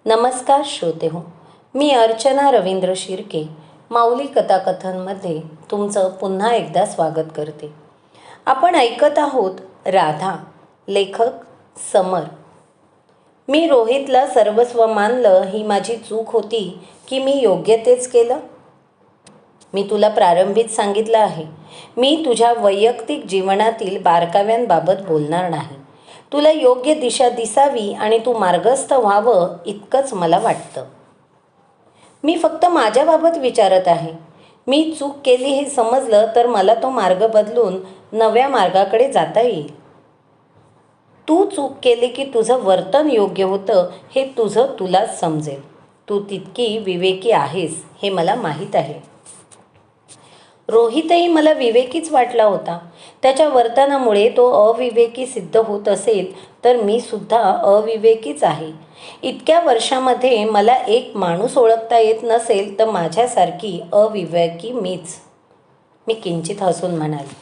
नमस्कार श्रोते हो, मी अर्चना रवींद्र शिर्के माऊली कथाकथनमध्ये तुमचं पुन्हा एकदा स्वागत करते. आपण ऐकत आहोत राधा, लेखक समर. मी रोहितला सर्वस्व मानलं ही माझी चूक होती की मी योग्य तेच केलं? मी तुला प्रारंभीच सांगितलं आहे, मी तुझ्या वैयक्तिक जीवनातील बारकाव्यांबाबत बोलणार नाही. तुला योग्य दिशा दिसावी आणि तू मार्गस्थ व्हावं इतकंच मला वाटतं. मी फक्त माझ्याबाबत विचारत आहे. मी चूक केली हे समजलं तर मला तो मार्ग बदलून नव्या मार्गाकडे जाता येईल. तू चूक केली की तुझं वर्तन योग्य होतं हे तुझं तुलाच समजेल. तू तितकी विवेकी आहेस हे मला माहीत आहे. रोहितही मला विवेकीच वाटला होता. त्याच्या वर्तनामुळे तो अविवेकी सिद्ध होत असेल तर मी सुद्धा अविवेकीच आहे. इतक्या वर्षामध्ये मला एक माणूस ओळखता येत नसेल तर माझ्यासारखी अविवेकी मीच. मी किंचित हसून म्हणाले,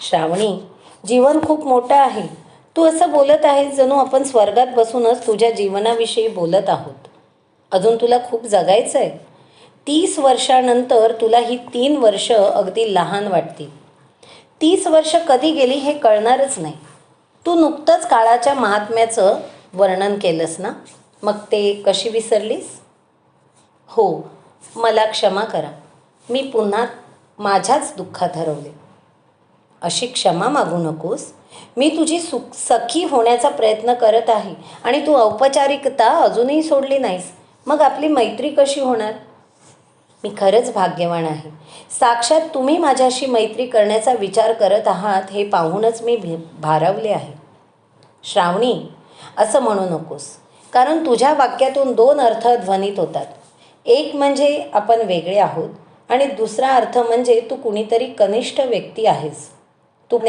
श्रावणी, जीवन खूप मोठं आहे. तू असं बोलत आहेस जणू आपण स्वर्गात बसूनच तुझ्या जीवनाविषयी बोलत आहोत. अजून तुला खूप जगायचं आहे. 30 वर्षानंतर तुला ही 3 वर्ष अगदी लहान वाटतील. 30 वर्ष कधी गेली हे कळणारच नाही. तू नुकतंच काळाच्या महात्म्याचं वर्णन केलंस ना, मग ते कशी विसरलीस? हो, मला क्षमा करा. मी पुन्हा माझ्याच दुःखात हरवले. अशी क्षमा मागू नकोस. मी तुझी सखी होण्याचा प्रयत्न करत आहे आणि तू औपचारिकता अजूनही सोडली नाहीस. मग आपली मैत्री कशी होणार? मी खरंच भाग्यवान आहे. साक्षात तुम्ही माझ्याशी मैत्री करण्याचा विचार करत आहात हे पाहूनच मी भारावले आहे. श्रावणी, असं म्हणू नकोस, कारण तुझ्या वाक्यातून 2 अर्थ ध्वनित होतात. एक म्हणजे आपण वेगळे आहोत आणि दुसरा अर्थ म्हणजे तू कुणीतरी कनिष्ठ व्यक्ती आहेस. तू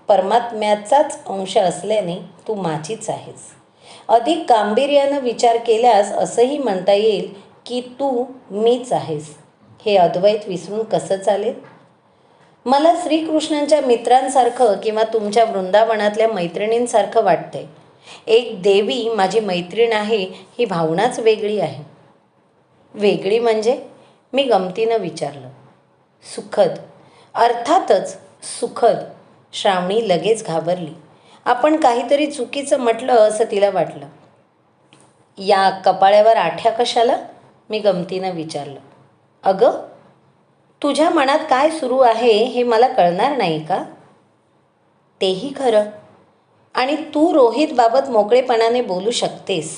परमात्म्याचाच अंश असल्याने तू माझीच आहेस. अधिक गांभीर्यानं विचार केल्यास असंही म्हणता येईल की तू मीच आहेस. हे अद्वैत विसरून कसं चालेल? मला श्रीकृष्णांच्या मित्रांसारखं किंवा तुमच्या वृंदावनातल्या मैत्रिणींसारखं वाटतंय. एक देवी माझी मैत्रीण आहे ही भावनाच वेगळी आहे. वेगळी म्हणजे? मी गमतीनं विचारलं. सुखद. अर्थातच सुखद. श्रावणी लगेच घाबरली. आपण काहीतरी चुकीचं म्हटलं असं तिला वाटलं. या कपाळ्यावर आठ्या कशाला? मी गमतीनं विचारलं. अगं, तुझ्या मनात काय सुरू आहे हे मला कळणार नाही का? तेही खरं. आणि तू रोहितबाबत मोकळेपणाने बोलू शकतेस.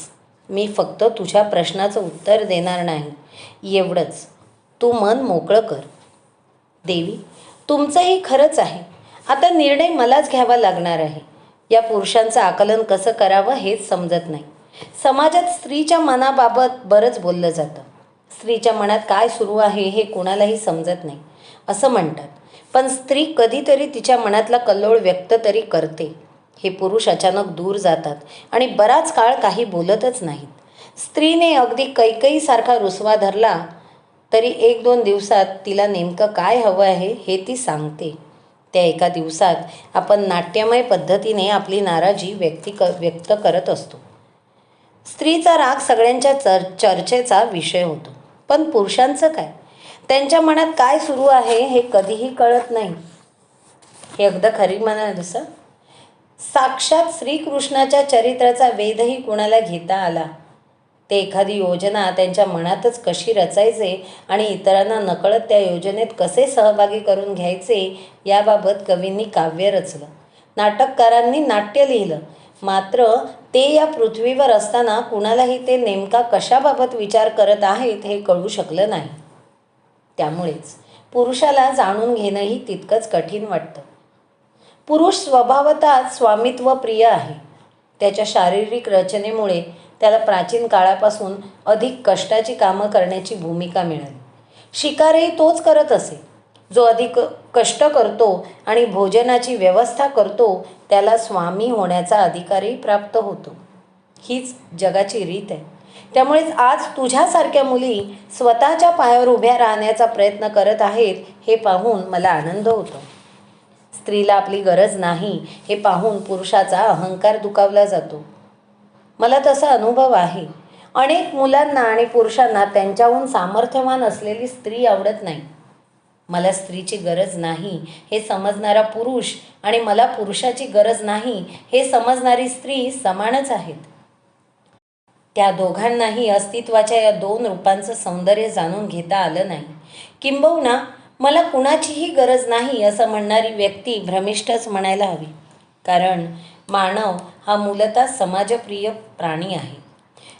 मी फक्त तुझ्या प्रश्नाचं उत्तर देणार नाही, एवढंच. तू मन मोकळं कर. देवी, तुमचंही खरंच आहे. आता निर्णय मलाच घ्यावा लागणार आहे. या पुरुषांचं आकलन कसं करावं हेच समजत नाही. समाजात स्त्रीच्या मनाबाबत बरंच बोललं जातं. स्त्रीच्या मनात काय सुरू आहे हे कोणालाही समजत नाही असं म्हणतात. पण स्त्री कधीतरी तिच्या मनातला कल्लोळ व्यक्त तरी करते. हे पुरुष अचानक दूर जातात आणि बराच काळ काही बोलतच नाहीत. स्त्रीने अगदी कैकईसारखा रुसवा धरला तरी 1-2 दिवसात तिला नेमकं काय हवं आहे हे ती सांगते. त्या एका दिवसात आपण नाट्यमय पद्धतीने आपली नाराजी व्यक्त करत असतो. स्त्रीचा राग सगळ्यांच्या चर्चेचा विषय होतो. पण पुरुषांचं काय? त्यांच्या मनात काय सुरू आहे हे कधीही कळत नाही. हे अगदी खरी म्हणालस. साक्षात श्रीकृष्णाच्या चरित्राचा वेधही कुणाला घेता आला. ते एखादी योजना त्यांच्या मनातच कशी रचायचे आणि इतरांना नकळत त्या योजनेत कसे सहभागी करून घ्यायचे याबाबत कवींनी काव्य रचलं. नाटककारांनी नाट्य लिहिलं. मात्र ते या पृथ्वीवर असताना कुणालाही ते नेमका कशाबाबत विचार करत आहेत हे कळू शकलं नाही. त्यामुळेच पुरुषाला जाणून घेणंही तितकंच कठीण वाटतं. पुरुष स्वभावतःच स्वामित्व प्रिय आहे. त्याच्या शारीरिक रचनेमुळे त्याला प्राचीन काळापासून अधिक कष्टाची कामं करण्याची भूमिका मिळाली. शिकारही तोच करत असे. जो अधिक कष्ट करतो आणि भोजनाची व्यवस्था करतो त्याला स्वामी होण्याचा अधिकारही प्राप्त होतो. हीच जगाची रीत आहे. त्यामुळेच आज तुझ्यासारख्या मुली स्वतःच्या पायावर उभ्या राहण्याचा प्रयत्न करत आहेत हे पाहून मला आनंद होतो. स्त्रीला आपली गरज नाही हे पाहून पुरुषाचा अहंकार दुखावला जातो. मला तसा अनुभव आहे. अनेक मुलांना आणि पुरुषांना त्यांच्याहून सामर्थ्यवान असलेली स्त्री आवडत नाही. मला स्त्रीची गरज नाही हे समजणारा पुरुष आणि मला पुरुषाची गरज नाही हे समजणारी स्त्री समानच आहेत. त्या दोघांनाही अस्तित्वाच्या या दोन रूपांचं सौंदर्य जाणून घेता आलं नाही. किंबहुना मला कुणाचीही गरज नाही असं म्हणणारी व्यक्ती भ्रमिष्ठच म्हणायला हवी. कारण मानव हा मूलतः समाजप्रिय प्राणी आहे.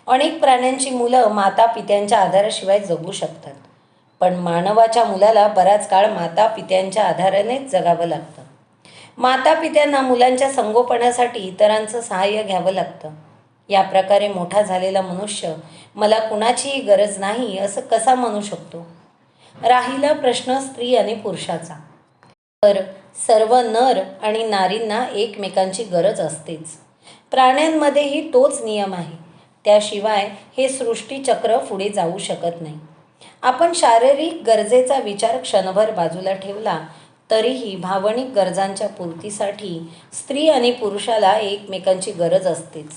अनेक प्राण्यांची मुलं माता पित्यांच्या आधाराशिवाय जगू शकतात, पण मानवाच्या मुलाला बराच काळ माता पित्यांच्या आधारानेच जगावं लागतं. माता पित्यांना मुलांच्या संगोपनासाठी इतरांचं सहाय्य घ्यावं लागतं. या प्रकारे मोठा झालेला मनुष्य मला कुणाचीही गरज नाही असं कसा म्हणू शकतो? राहिला प्रश्न स्त्री आणि पुरुषाचा, तर सर्व नर आणि नारींना एकमेकांची गरज असतेच. प्राण्यांमध्येही तोच नियम आहे. त्याशिवाय हे सृष्टीचक्र पुढे जाऊ शकत नाही. आपण शारीरिक गरजेचा विचार क्षणभर बाजूला ठेवला तरीही भावनिक गरजांच्या पूर्तीसाठी स्त्री आणि पुरुषाला एकमेकांची गरज असतेच.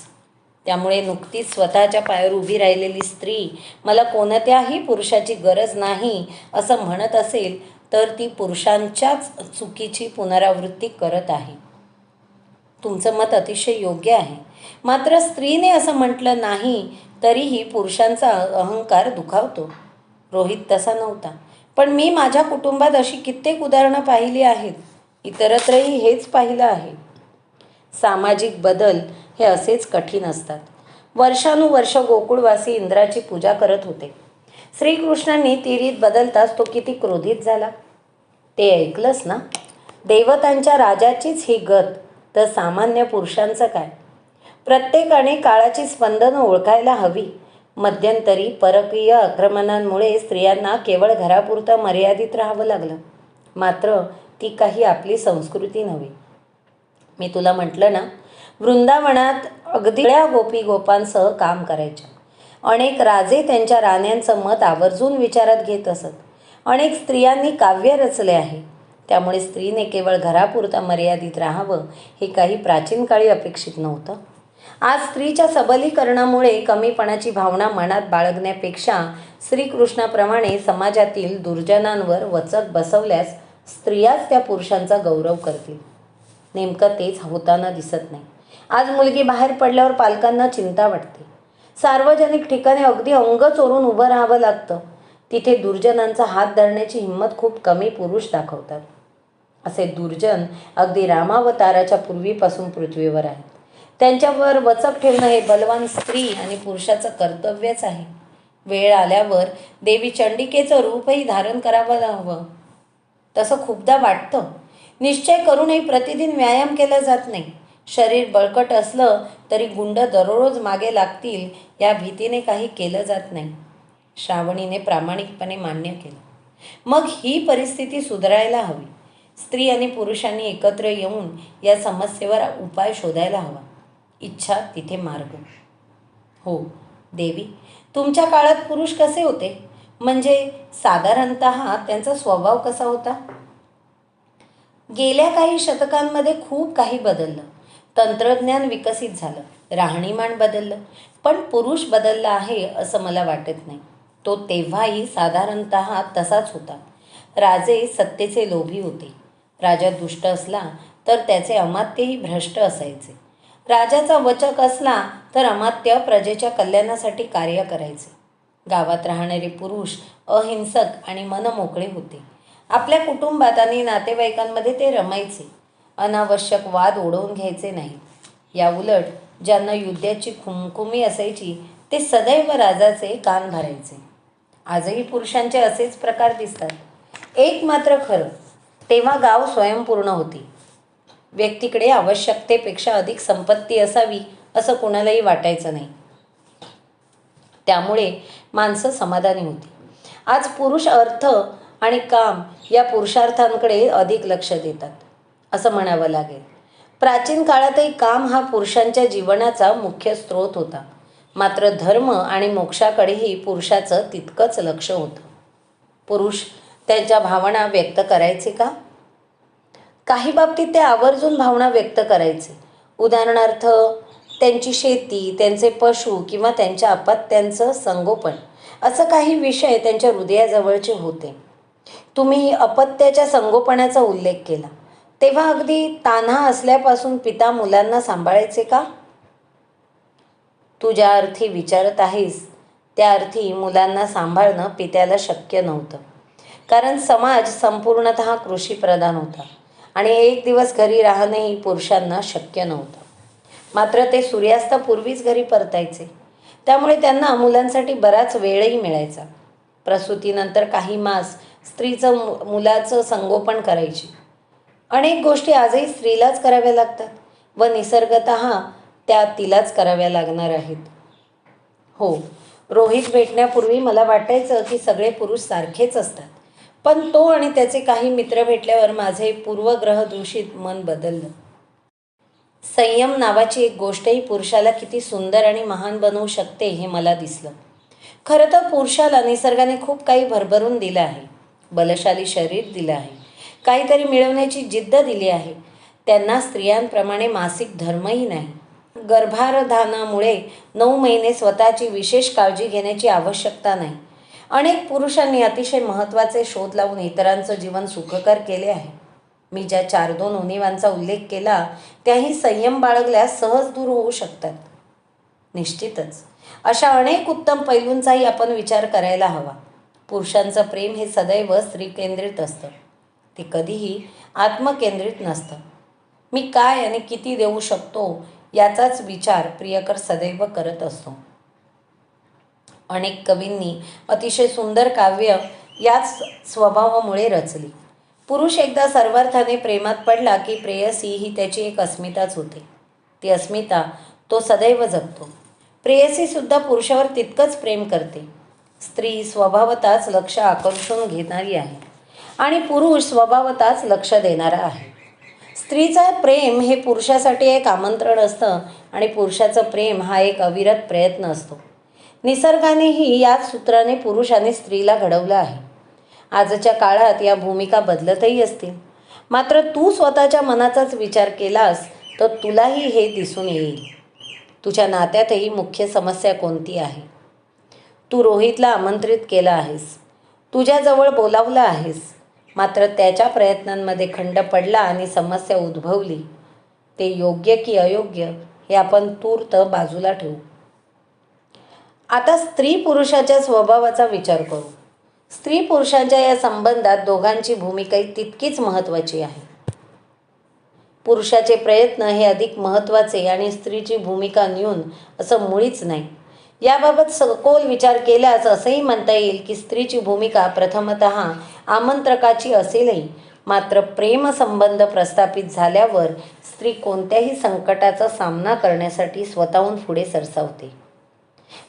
त्यामुळे नुकतीच स्वतःच्या पायावर उभी राहिलेली स्त्री मला कोणत्याही पुरुषाची गरज नाही असं म्हणत असेल तर ती पुरुषांच्याच चुकीची पुनरावृत्ती करत आहे. तुमचं मत अतिशय योग्य आहे. मात्र स्त्रीने असं म्हटलं नाही तरीही पुरुषांचा अहंकार दुखावतो. रोहित तसा नव्हता, पण मी माझ्या कुटुंबात अशी कित्येक उदाहरणं पाहिली आहेत. इतरत्रही हेच पाहिलं आहे. सामाजिक बदल हे असेच कठीण असतात. वर्षानुवर्ष गोकुळवासी इंद्राची पूजा करत होते. श्रीकृष्णांनी ती रीत बदलताच तो किती क्रोधित झाला ते ऐकलंस ना? देवतांच्या राजाचीच ही गत, तर सामान्य पुरुषांचं काय? प्रत्येकाने काळाची स्पंदनं ओळखायला हवी. मध्यंतरी परकीय आक्रमणांमुळे स्त्रियांना केवळ घरापुरतं मर्यादित राहावं लागलं. मात्र ती काही आपली संस्कृती नव्हे. मी तुला म्हटलं ना, वृंदावनात अगदी गोपी गोपांसह काम करायच्या. अनेक राजे त्यांच्या राण्यांचं मत आवर्जून विचारात घेत असत. अनेक स्त्रियांनी काव्य रचले आहे. त्यामुळे स्त्रीने केवळ घरापुरता मर्यादित राहावं हे काही प्राचीन काळी अपेक्षित नव्हतं. आज स्त्रीच्या सबलीकरणामुळे कमीपणाची भावना मनात बाळगण्यापेक्षा श्रीकृष्णाप्रमाणे समाजातील दुर्जनांवर वचक बसवल्यास स्त्रियाच त्या पुरुषांचा गौरव करतील. नेमकं तेच होताना दिसत नाही. आज मुलगी बाहेर पडल्यावर पालकांना चिंता वाटते. सार्वजनिक ठिकाणी अगदी अंग चोरून उभं राहावं लागतं. तिथे दुर्जनांचा हात धरण्याची हिंमत खूप कमी पुरुष दाखवतात. असे दुर्जन अगदी रामावताराच्या पूर्वीपासून पृथ्वीवर आहेत. त्यांच्यावर वचक ठेवणं हे बलवान स्त्री आणि पुरुषाचं कर्तव्यच आहे. वेळ आल्यावर देवी चंडिकेचं रूपही धारण करावं हवं. तसं खूपदा वाटतं. निश्चय करूनही प्रतिदिन व्यायाम केला जात नाही. शरीर बळकट असलं तरी गुंड दररोज मागे लागतील या भीतीने काही केलं जात नाही. श्रावणीने प्रामाणिकपणे मान्य केलं. मग ही परिस्थिती सुधारायला हवी. स्त्री आणि पुरुषांनी एकत्र येऊन या समस्येवर उपाय शोधायला हवा. इच्छा तिथे मार्ग. हो देवी, तुमच्या काळात पुरुष कसे होते? म्हणजे साधारणतः त्यांचा स्वभाव कसा होता? गेल्या काही शतकांमध्ये खूप काही बदललं. तंत्रज्ञान विकसित झालं, राहणीमान बदललं, पण पुरुष बदलला आहे असं मला वाटत नाही. तो तेव्हाही साधारणतः तसाच होता. राजे सत्तेचे लोभी होते. राजा दुष्ट असला तर त्याचे अमात्यही भ्रष्ट असायचे. राजाचा वचक असला तर अमात्य प्रजेच्या कल्याणासाठी कार्य करायचे. गावात राहणारे पुरुष अहिंसक आणि मनमोकळे होते. आपल्या कुटुंबात आणि नातेवाईकांमध्ये ते रमायचे. अनावश्यक वाद ओढवून घ्यायचे नाहीत. याउलट ज्यांना युद्धाची खुमखुमी असायची ते सदैव राजाचे कान भरायचे. आजही पुरुषांचे असेच प्रकार दिसतात. एक मात्र खरं, तेव्हा गाव स्वयंपूर्ण होती. व्यक्तीकडे आवश्यकतेपेक्षा अधिक संपत्ती असावी असं कोणालाही वाटायचं नाही. त्यामुळे माणसं समाधानी होती. आज पुरुष अर्थ आणि काम या पुरुषार्थांकडे अधिक लक्ष देतात असं म्हणावं लागेल. प्राचीन काळातही काम हा पुरुषांच्या जीवनाचा मुख्य स्रोत होता. मात्र धर्म आणि मोक्षाकडेही पुरुषाचं तितकंच लक्ष होतं. पुरुष त्यांच्या भावना व्यक्त करायचे का? काही बाबतीत ते आवर्जून भावना व्यक्त करायचे. उदाहरणार्थ, त्यांची शेती, त्यांचे पशु किंवा त्यांच्या अपत्यांचं संगोपन असं काही विषय त्यांच्या हृदयाजवळचे होते. तुम्ही अपत्याच्या संगोपनाचा उल्लेख केला, तेव्हा अगदी तान्हा असल्यापासून पिता मुलांना सांभाळायचे का? तू ज्या अर्थी विचारत आहेस त्या अर्थी मुलांना सांभाळणं पित्याला शक्य नव्हतं, कारण समाज संपूर्णतः कृषीप्रधान होता आणि एक दिवस घरी राहणंही पुरुषांना शक्य नव्हतं. मात्र ते सूर्यास्तापूर्वीच घरी परतायचे, त्यामुळे त्यांना मुलांसाठी बराच वेळही मिळायचा. प्रसूतीनंतर काही मास स्त्रीचं मुलाचं संगोपन करायची. अनेक गोष्टी आजही स्त्रीलाच कराव्या लागतात व निसर्गतः त्या तिलाच कराव्या लागणार आहेत. हो, रोहित भेटण्यापूर्वी मला वाटायचं की सगळे पुरुष सारखेच असतात, पण तो आणि त्याचे काही मित्र भेटल्यावर माझे पूर्वग्रह दूषित मन बदललं. संयम नावाची एक गोष्टही पुरुषाला किती सुंदर आणि महान बनवू शकते हे मला दिसलं. खरं तर पुरुषाला निसर्गाने खूप काही भरभरून दिलं आहे. बलशाली शरीर दिलं आहे, काहीतरी मिळवण्याची जिद्द दिली आहे. त्यांना स्त्रियांप्रमाणे मासिक धर्मही नाही. गर्भाधानामुळे 9 महिने स्वतःची विशेष काळजी घेण्याची आवश्यकता नाही. अनेक पुरुषांनी अतिशय महत्त्वाचे शोध लावून इतरांचं जीवन सुखकर केले आहे. मी ज्या 4-2 उणिवांचा उल्लेख केला त्याही संयम बाळगल्यास सहज दूर होऊ शकतात. निश्चितच अशा अनेक उत्तम पैलूंचाही आपण विचार करायला हवा. पुरुषांचं प्रेम हे सदैव स्त्रीकेंद्रित असतं, ते कधीही आत्मकेंद्रित नसतं. मी काय आणि किती देऊ शकतो याचाच विचार प्रियकर सदैव करत असतो. अनेक कवींनी अतिशय सुंदर काव्य याच स्वभावामुळे रचली. पुरुष एकदा सर्वार्थाने प्रेमात पडला की प्रेयसी ही त्याची एक अस्मिताच होते. ती अस्मिता तो सदैव जगतो. प्रेयसीसुद्धा पुरुषावर तितकंच प्रेम करते. स्त्री स्वभावतःच लक्ष आकर्षून घेणारी आहे आणि पुरुष स्वभावतःच लक्ष देणारा आहे. स्त्रीचं प्रेम हे पुरुषासाठी एक आमंत्रण असतं आणि पुरुषाचं प्रेम हा एक अविरत प्रयत्न असतो. निसर्गानेही याच सूत्राने पुरुष आणि स्त्रीला घडवलं आहे. आजच्या काळात या भूमिका बदलतही असतील, मात्र तू स्वतःच्या मनाचाच विचार केलास तर तुलाही हे दिसून येईल. तुझ्या नात्यातही मुख्य समस्या कोणती आहे? तू रोहितला आमंत्रित केलं आहेस, तुझ्याजवळ बोलावलं आहेस, मात्र त्याच्या प्रयत्नांमध्ये खंड पडला आणि समस्या उद्भवली. ते योग्य की अयोग्य हे आपण तूर्त बाजूला ठेवू. आता स्त्री पुरुषाच्या स्वभावाचा विचार करू. स्त्री पुरुषांच्या या संबंधात दोघांची भूमिकाही तितकीच महत्त्वाची आहे. पुरुषाचे प्रयत्न हे अधिक महत्त्वाचे आणि स्त्रीची भूमिका न्यून असं मुळीच नाही. याबाबत सखोल विचार केल्यास असंही म्हणता येईल की स्त्रीची भूमिका प्रथमतः आमंत्रकाची असेलही, मात्र प्रेमसंबंध प्रस्थापित झाल्यावर स्त्री कोणत्याही संकटाचा सामना करण्यासाठी स्वतःहून पुढे सरसावते.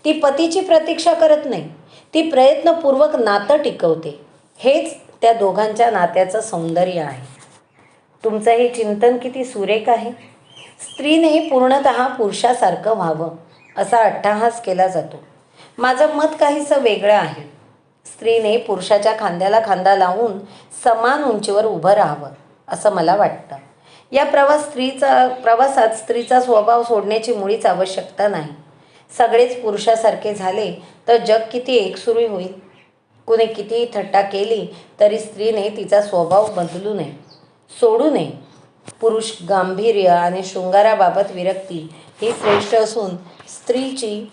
ती पतीची प्रतीक्षा करत नाही, ती प्रयत्नपूर्वक नातं टिकवते. हेच त्या दोघांच्या नात्याचं सौंदर्य आहे. तुमचं हे चिंतन किती सुरेख आहे. स्त्रीने पूर्णतः पुरुषासारखं व्हावं असा अट्टहास केला जातो. माझं मत काहीसं वेगळं आहे. स्त्रीने पुरुषाच्या खांद्याला खांदा लावून समान उंचीवर उभं राहावं असं मला वाटतं. या प्रवासात स्त्रीचा स्वभाव सोडण्याची मुळीच आवश्यकता नाही. सगळेच पुरुषासारखे झाले तर जग किती एकसुरी होईल. कुणी कितीही थट्टा केली तरी स्त्रीने तिचा स्वभाव बदलू नये, सोडू नये. पुरुष गांभीर्य आणि शृंगाराबाबत विरक्ती ही श्रेष्ठ असून स्त्रीची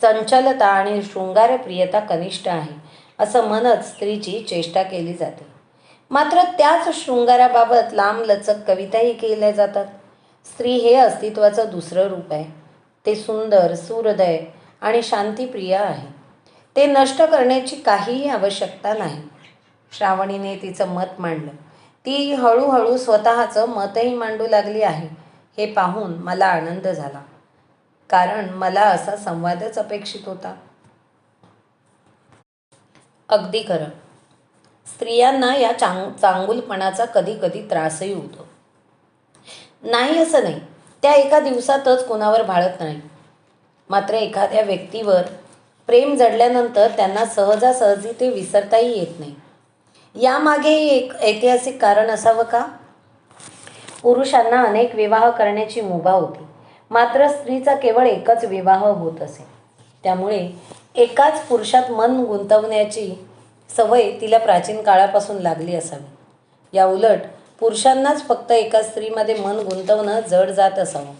चंचलता आणि शृंगारप्रियता कनिष्ठ आहे असं म्हणत स्त्रीची चेष्टा केली जाते. मात्र त्याच शृंगाराबाबत लांबलचक कविताही केल्या जातात. स्त्री हे अस्तित्वाचं दुसरं रूप आहे. ते सुंदर, सुहृदय आणि शांतिप्रिय आहे. ते नष्ट करण्याची काहीही आवश्यकता नाही. श्रावणीने तिचं मत मांडलं. ती हळूहळू स्वतःचं मतही मांडू लागली आहे हे पाहून मला आनंद झाला, कारण मला असा संवादच अपेक्षित होता. अगदी खरं. स्त्रियांना या चांगुलपणाचा कधी कधी त्रासही होतो. नाही असं नाही, त्या एका दिवसातच कोणावर भाळत नाही. मात्र एखाद्या व्यक्तीवर प्रेम जडल्यानंतर त्यांना सहजासहजी ते विसरताही येत नाही. यामागे एक ऐतिहासिक कारण असावं का? पुरुषांना अनेक विवाह करण्याची मुभा होती, मात्र स्त्रीचा केवळ एकच विवाह होत असे. त्यामुळे एकाच पुरुषात मन गुंतवण्याची सवय तिला प्राचीन काळापासून लागली असावी. या उलट पुरुषांनाच फक्त एका स्त्रीमध्ये मन गुंतवणं जड जात असावं.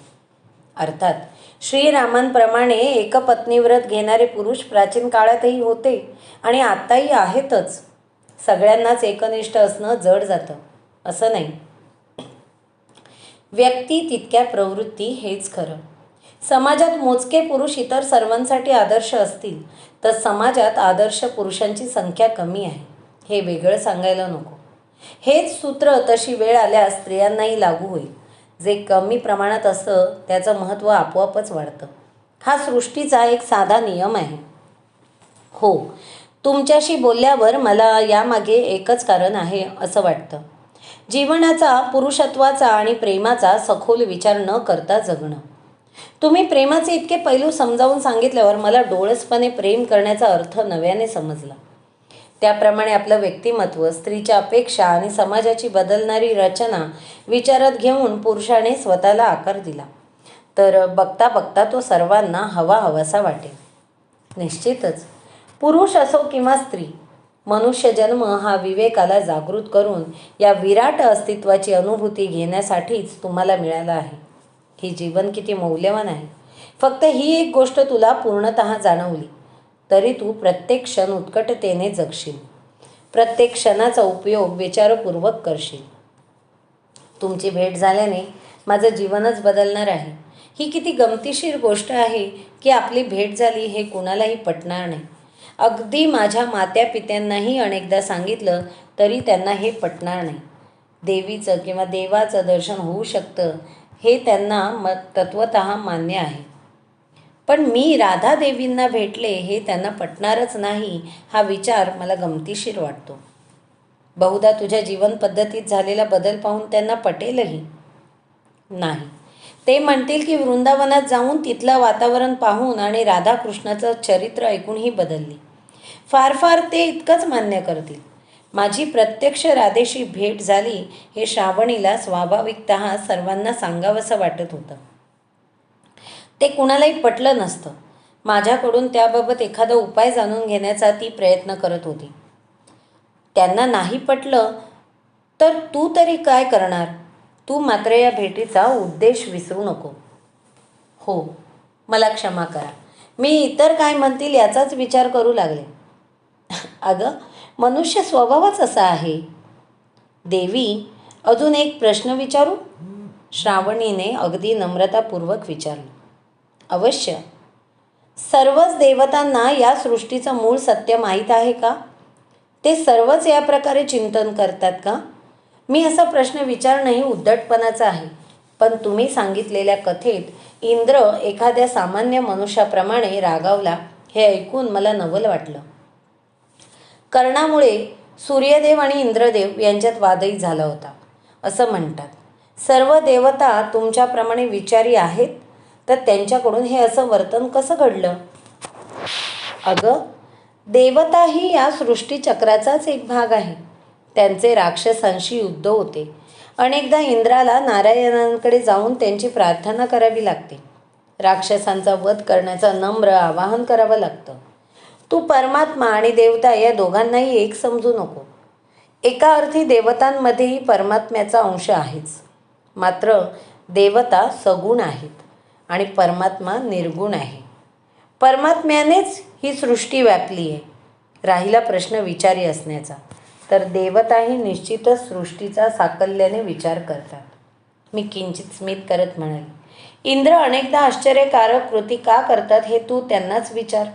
अर्थात श्रीरामांप्रमाणे एकपत्नीव्रत घेणारे पुरुष प्राचीन काळातही होते आणि आत्ताही आहेतच. सगळ्यांनाच एकनिष्ठ असणं जड जातं असं नाही. व्यक्ती तितक्या प्रवृत्ती हेच खरं. समाजात मोजके पुरुष इतर सर्वांसाठी आदर्श असतील तर समाजात आदर्श पुरुषांची संख्या कमी आहे हे वेगळं सांगायला नको. हेच सूत्र तशी वेळ आल्यास स्त्रियांनाही लागू होईल. जे कमी प्रमाणात असतं त्याचं महत्त्व आपोआपच वाढतं. हा सृष्टीचा एक साधा नियम आहे. हो, तुमच्याशी बोलल्यावर मला यामागे एकच कारण आहे असं वाटतं. जीवनाचा, पुरुषत्वाचा आणि प्रेमाचा सखोल विचार न करता जगणं. तुम्ही प्रेमाचे इतके पैलू समजावून सांगितल्यावर मला डोळसपणे प्रेम करण्याचा अर्थ नव्याने समजला. त्याप्रमाणे आपलं व्यक्तिमत्व, स्त्रीच्या अपेक्षा आणि समाजाची बदलणारी रचना विचारात घेऊन पुरुषाने स्वतःला आकार दिला तर बघता बघता तो सर्वांना हवाहवासा वाटेल. निश्चितच पुरुष असो किंवा स्त्री, मनुष्यजन्म हा विवेकाला जागृत करून या विराट अस्तित्वाची अनुभूती घेण्यासाठीच तुम्हाला मिळाला आहे. ही जीवन किती मौल्यवान आहे. फक्त ही एक गोष्ट तुला पूर्णतः जाणवली तरी तू प्रत्येक क्षण उत्कटतेने जगशील. प्रत्येक क्षणाचा उपयोग विचारपूर्वक करशील. तुमची भेट झाल्याने माझं जीवनच बदलणार आहे. ही किती गमतीशीर गोष्ट आहे की आपली भेट झाली हे कुणालाही पटणार नाही. अगदी माझ्या मात्या पित्यांनाही अनेकदा सांगितलं तरी त्यांना हे पटणार नाही. देवीचं किंवा देवाचं दर्शन होऊ शकतं हे त्यांना तत्वतः मान्य आहे. पण मी राधा देवींना भेटले हे त्यांना पटणारच नाही हा विचार मला गमतीशीर वाटतो. बहुधा तुझ्या जीवन पद्धतीत झालेला बदल पाहून त्यांना पटेलही नाही. ते म्हणतील की वृंदावनात जाऊन तिथलं वातावरण पाहून आणि राधाकृष्णाचं चरित्र ऐकूनही बदलली. फार फार ते इतकंच मान्य करतील. माझी प्रत्यक्ष राधेशी भेट झाली हे श्रावणीला स्वाभाविकतः सर्वांना सांगावंसं वाटत होतं. ते कुणालाही पटलं नसतं. माझ्याकडून त्याबाबत एखादा उपाय जाणून घेण्याचा ती प्रयत्न करत होती. त्यांना नाही पटलं तर तू तरी काय करणार? तू मात्र या भेटीचा उद्देश विसरू नको. हो, मला क्षमा करा. मी इतर काय म्हणतील याचाच विचार करू लागले. अगं, मनुष्य स्वभावच असा आहे. देवी, अजून एक प्रश्न विचारू? श्रावणीने अगदी नम्रतापूर्वक विचारलं. अवश्य. सर्वच देवतांना या सृष्टीचं मूळ सत्य माहीत आहे का? ते सर्वच या प्रकारे चिंतन करतात का? मी असा प्रश्न विचारणंही उद्धटपणाचं आहे. पण तुम्ही सांगितलेल्या कथेत इंद्र एखाद्या सामान्य मनुष्याप्रमाणे रागावला हे ऐकून मला नवल वाटलं. कर्णामुळे सूर्यदेव आणि इंद्रदेव यांच्यात वादही झाला होता असं म्हणतात. सर्व देवता तुमच्याप्रमाणे विचारी आहेत तर त्यांच्याकडून हे असं वर्तन कसं घडलं? अगं, देवताही या सृष्टीचक्राचाच एक भाग आहे. त्यांचे राक्षसांशी युद्ध होते. अनेकदा इंद्राला नारायणांकडे जाऊन त्यांची प्रार्थना करावी लागते. राक्षसांचा वध करण्याचं नम्र आवाहन करावं लागतं. तू परमात्मा आणि देवता या दोघांनाही एक समजू नको. एका अर्थी देवतांमध्येही परमात्म्याचा अंश आहेच. मात्र देवता सगुण आहेत आणि परमात्मा निर्गुण आहे. परमात्म्यानेच ही सृष्टी व्यापली आहे. राहिला प्रश्न विचारी असण्याचा, तर देवताही निश्चितच सृष्टीचा साकल्याने विचार करतात. मी किंचित स्मित करत म्हणाले, इंद्र अनेकदा आश्चर्यकारक कृती का करतात हे तू त्यांनाच विचार.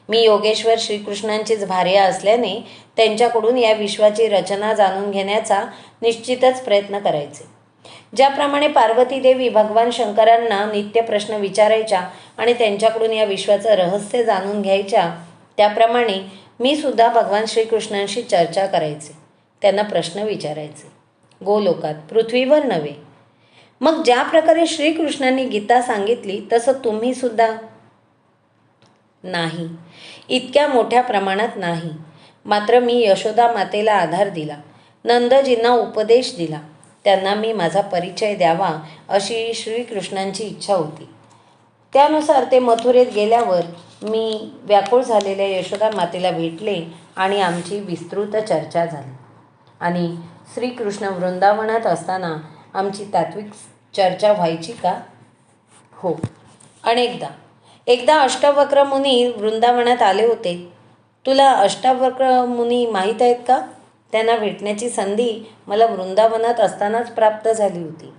मी योगेश्वर श्रीकृष्णांचीच भार्या असल्याने त्यांच्याकडून या विश्वाची रचना जाणून घेण्याचा निश्चितच प्रयत्न करायचे. ज्याप्रमाणे पार्वती देवी भगवान शंकरांना नित्य प्रश्न विचारायच्या आणि त्यांच्याकडून या विश्वाचं रहस्य जाणून घ्यायच्या, त्याप्रमाणे मी सुद्धा भगवान श्रीकृष्णांशी चर्चा करायचे, त्यांना प्रश्न विचारायचे. गोलोकात, पृथ्वीवर नव्हे. मग ज्या प्रकारे श्रीकृष्णांनी गीता सांगितली तसं तुम्ही सुद्धा? नाही, इतक्या मोठ्या प्रमाणात नाही. मात्र मी यशोदा मातेला आधार दिला, नंदजींना उपदेश दिला, त्यांना मी माझा परिचय द्यावा अशी श्रीकृष्णांची इच्छा होती. त्यानुसार ते मथुरेत गेल्यावर मी व्याकुळ झालेल्या यशोदा मातेला भेटले आणि आमची विस्तृत चर्चा झाली. आणि श्रीकृष्ण वृंदावनात असताना आमची तात्विक चर्चा व्हायची का? हो, अनेकदा. एकदा अष्टावक्र मुनी वृंदावनात आले होते. तुला अष्टावक्र मुनी माहीत आहेत का? त्यांना भेटण्याची संधी मला वृंदावनात असतानाच प्राप्त झाली होती.